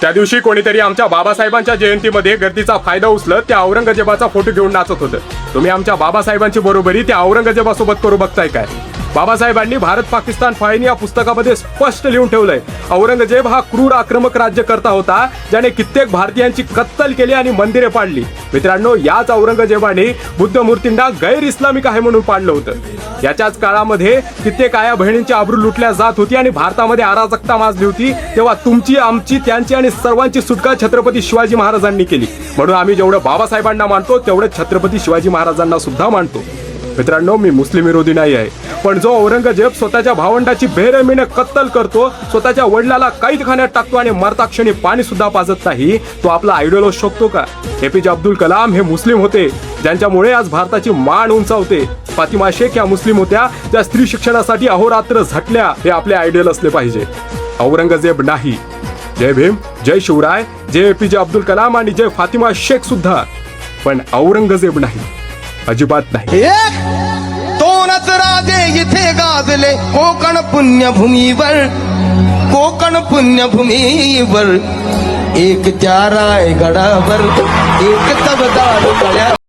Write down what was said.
त्या दिवशी कोणीतरी आमच्या बाबासाहेबांच्या जयंतीमध्ये गर्दीचा फायदा उचलत त्या औरंगजेबाचा फोटो घेऊन नाचत होतं. तुम्ही आमच्या बाबासाहेबांची बरोबरी त्या औरंगजेबासोबत करू बघताय काय? बाबासाहेबांनी भारत पाकिस्तान फाळणी या पुस्तकामध्ये स्पष्ट लिहून ठेवलंय, औरंगजेब हा क्रूर आक्रमक राज्यकर्ता होता ज्याने कित्येक भारतीयांची कत्तल केली आणि मंदिरे पाडली. मित्रांनो, याच औरंगजेबाने बुद्ध मूर्तींना गैर इस्लामिक आहे म्हणून पाडलं होतं. याच्याच काळामध्ये कित्येक आया बहिणींची आबरू लुटल्या जात होती आणि भारतामध्ये अराजकता माजली होती, तेव्हा तुमची, आमची, त्यांची आणि सर्वांची सुटका छत्रपती शिवाजी महाराजांनी केली. म्हणून आम्ही जेवढं बाबासाहेबांना मानतो तेवढं छत्रपती शिवाजी महाराजांना सुद्धा मानतो. मित्रांनो, मी मुस्लिम विरोधी नाही आहे, पण जो औरंगजेब स्वतःच्या भावंडाची बेरहमीने कत्तल करतो, स्वतःच्या वडिलाला कैदखान्यात टाकतो आणि मरता क्षणी पाणी सुद्धा पाजत नाही, तो आपला आयडॉल असू शकतो का? एपीजे अब्दुल कलाम हे मुस्लिम होते ज्यांच्यामुळे आज भारताची मान उंचावते. फातिमा शेख या मुस्लिम होत्या त्या स्त्री शिक्षणासाठी अहोरात्र झटल्या. हे आपले आयडॉल असले पाहिजे, औरंगजेब नाही. जय भीम, जय शिवराय, जय एपीजे अब्दुल कलाम आणि जय फातिमा शेख सुद्धा, पण औरंगजेब नाही, अजिबात नाही. दोनच राजे इथे गाजले कोकण पुण्यभूमीवर, कोकण पुण्यभूमीवर. एक त्या रायगडावर, एक तबदार